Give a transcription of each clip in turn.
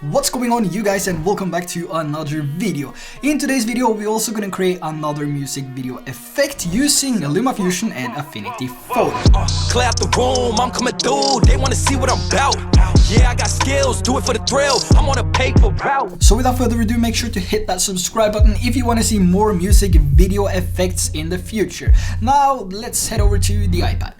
What's going on, you guys, and welcome back to another video. In today's video, we're also gonna create another music video effect using LumaFusion and Affinity Photo. Clear out the room, I'm coming through. They wanna see what I'm about. Yeah, I got skills, do it for the thrill. I'm on a paper route. So without further ado, make sure to hit that subscribe button if you want to see more music video effects in the future. Now, let's head over to the iPad.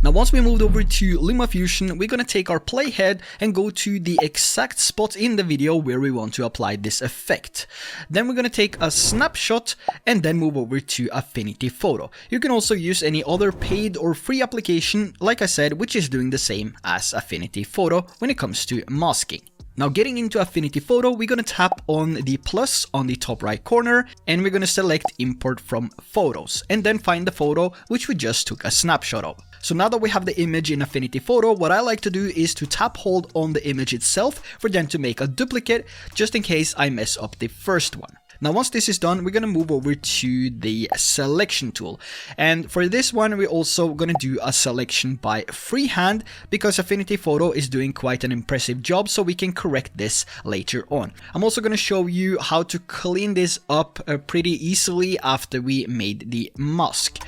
Now once we moved over to LumaFusion, we're gonna take our playhead and go to the exact spot in the video where we want to apply this effect. Then we're gonna take a snapshot and then move over to Affinity Photo. You can also use any other paid or free application, like I said, which is doing the same as Affinity Photo when it comes to masking. Now getting into Affinity Photo, we're gonna tap on the plus on the top right corner and we're gonna select import from photos and then find the photo which we just took a snapshot of. So now that we have the image in Affinity Photo, what I like to do is to tap hold on the image itself for then to make a duplicate just in case I mess up the first one. Now once this is done, we're gonna move over to the selection tool, and for this one we're also gonna do a selection by freehand because Affinity Photo is doing quite an impressive job, so we can correct this later on. I'm also gonna show you how to clean this up pretty easily after we made the mask.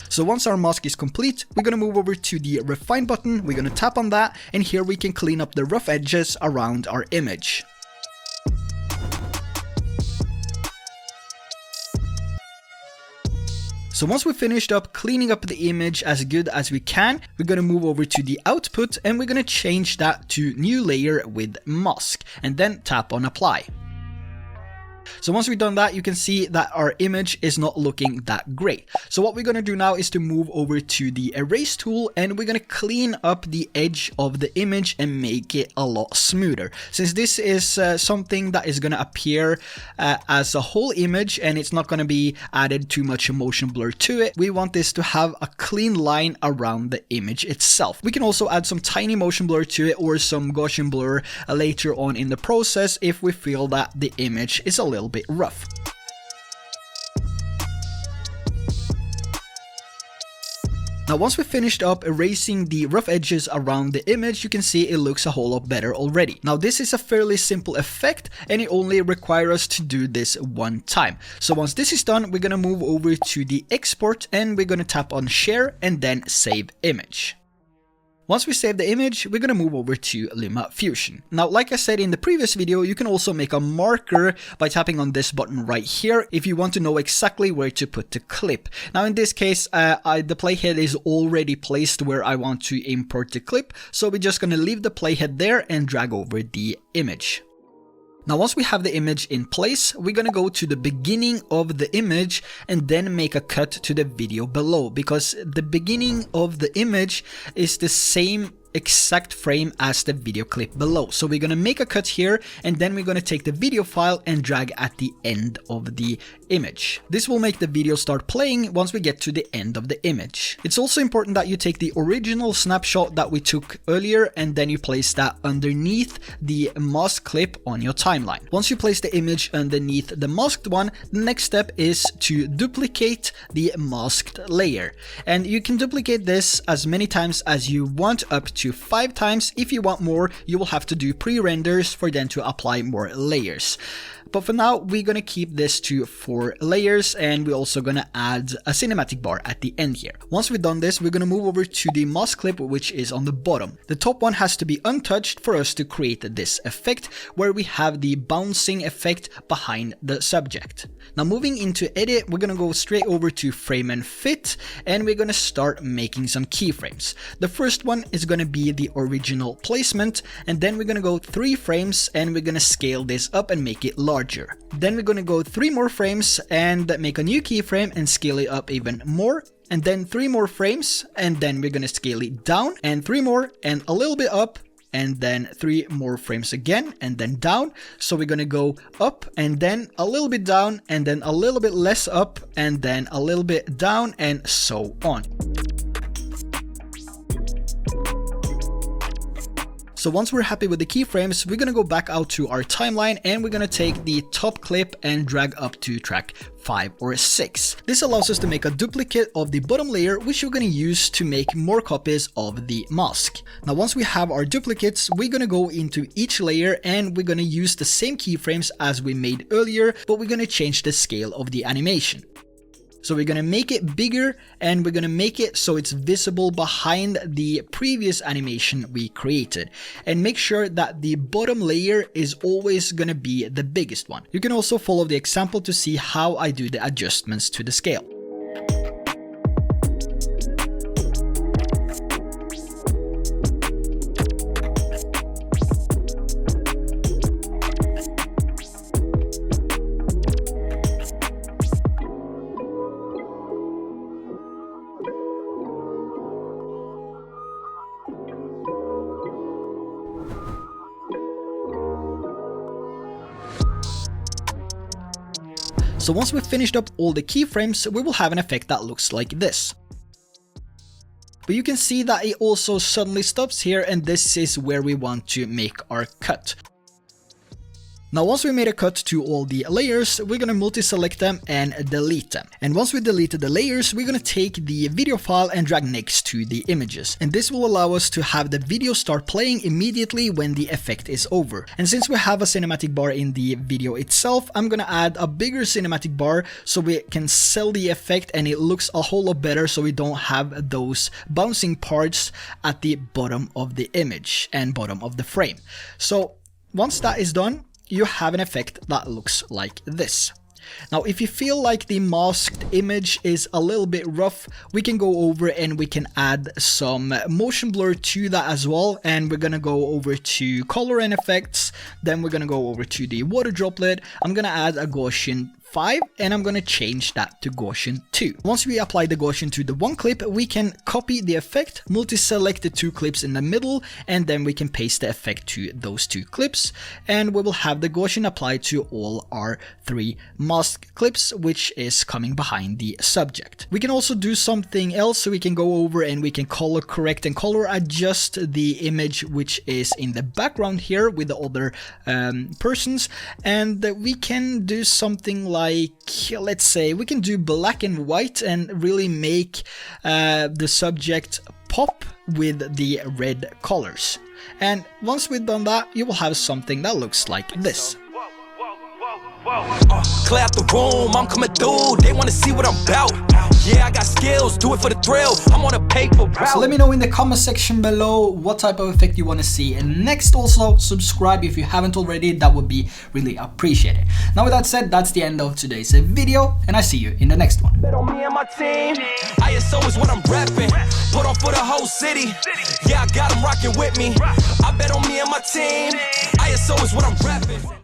So once our mask is complete, we're gonna move over to the refine button, we're gonna tap on that, and here we can clean up the rough edges around our image. So once we finished up cleaning up the image as good as we can, we're gonna move over to the output and we're gonna change that to new layer with mask, and then tap on apply. So once we've done that, you can see that our image is not looking that great. So what we're going to do now is to move over to the erase tool and we're going to clean up the edge of the image and make it a lot smoother. Since this is something that is going to appear as a whole image and it's not going to be added too much motion blur to it, we want this to have a clean line around the image itself. We can also add some tiny motion blur to it or some Gaussian blur later on in the process if we feel that the image is a little bit rough. Now once we finished up erasing the rough edges around the image, you can see it looks a whole lot better already. Now this is a fairly simple effect and it only requires us to do this one time. So once this is done, we're gonna move over to the export and we're gonna tap on share and then save image. Once we save the image, we're gonna move over to LumaFusion. Now, like I said in the previous video, you can also make a marker by tapping on this button right here if you want to know exactly where to put the clip. Now, in this case, the playhead is already placed where I want to import the clip, so we're just gonna leave the playhead there and drag over the image. Now once we have the image in place, we're gonna go to the beginning of the image and then make a cut to the video below, because the beginning of the image is the same exact frame as the video clip below. So we're gonna make a cut here and then we're gonna take the video file and drag at the end of the image. This will make the video start playing once we get to the end of the image. It's also important that you take the original snapshot that we took earlier and then you place that underneath the mask clip on your timeline. Once you place the image underneath the masked one, the next step is to duplicate the masked layer. And you can duplicate this as many times as you want, up to 5 times. If you want more, you will have to do pre-renders for them to apply more layers. But for now, we're gonna keep this to 4 layers and we're also gonna add a cinematic bar at the end here. Once we've done this, we're gonna move over to the mask clip, which is on the bottom. The top one has to be untouched for us to create this effect where we have the bouncing effect behind the subject. Now moving into edit, we're gonna go straight over to frame and fit and we're gonna start making some keyframes. The first one is gonna be the original placement, and then we're gonna go 3 frames and we're gonna scale this up and make it larger. Then we're gonna go 3 more frames and make a new keyframe and scale it up even more, and then 3 more frames and then we're gonna scale it down, and 3 more and a little bit up, and then 3 more frames again and then down. So we're gonna go up and then a little bit down and then a little bit less up and then a little bit down and so on. So once we're happy with the keyframes, we're gonna go back out to our timeline and we're gonna take the top clip and drag up to track 5 or 6. This allows us to make a duplicate of the bottom layer, which we're gonna use to make more copies of the mask. Now once we have our duplicates, we're gonna go into each layer and we're gonna use the same keyframes as we made earlier, but we're gonna change the scale of the animation. So we're gonna make it bigger and we're gonna make it so it's visible behind the previous animation we created. And make sure that the bottom layer is always gonna be the biggest one. You can also follow the example to see how I do the adjustments to the scale. So once we've finished up all the keyframes, we will have an effect that looks like this. But you can see that it also suddenly stops here, and this is where we want to make our cut. Now once we made a cut to all the layers, we're gonna multi-select them and delete them. And once we deleted the layers, we're gonna take the video file and drag next to the images. And this will allow us to have the video start playing immediately when the effect is over. And since we have a cinematic bar in the video itself, I'm gonna add a bigger cinematic bar so we can sell the effect and it looks a whole lot better, so we don't have those bouncing parts at the bottom of the image and bottom of the frame. So once that is done, you have an effect that looks like this. Now if you feel like the masked image is a little bit rough, we can go over and we can add some motion blur to that as well. And we're gonna go over to color and effects, then we're gonna go over to the water droplet. I'm gonna add a Gaussian 5 and I'm gonna change that to Gaussian 2. Once we apply the Gaussian to the one clip, we can copy the effect, multi-select the two clips in the middle, and then we can paste the effect to those two clips, and we will have the Gaussian applied to all our 3 mask clips, which is coming behind the subject. We can also do something else, so we can go over and we can color correct and color adjust the image which is in the background here with the other persons, and we can do something like, let's say we can do black and white and really make the subject pop with the red colors. And once we've done that, you will have something that looks like this. Clear out the room, I'm coming through. They wanna see what I'm about. Yeah, I got skills, do it for the thrill. I'm on a paper route. So let me know in the comment section below what type of effect you want to see. And next, also subscribe if you haven't already. That would be really appreciated. Now with that said, that's the end of today's video, and I see you in the next one. Bet on me and my team. ISO is what I'm repping. Put on for the whole city. Yeah, I got them rocking with me. I bet on me and my team. ISO is what I'm repping.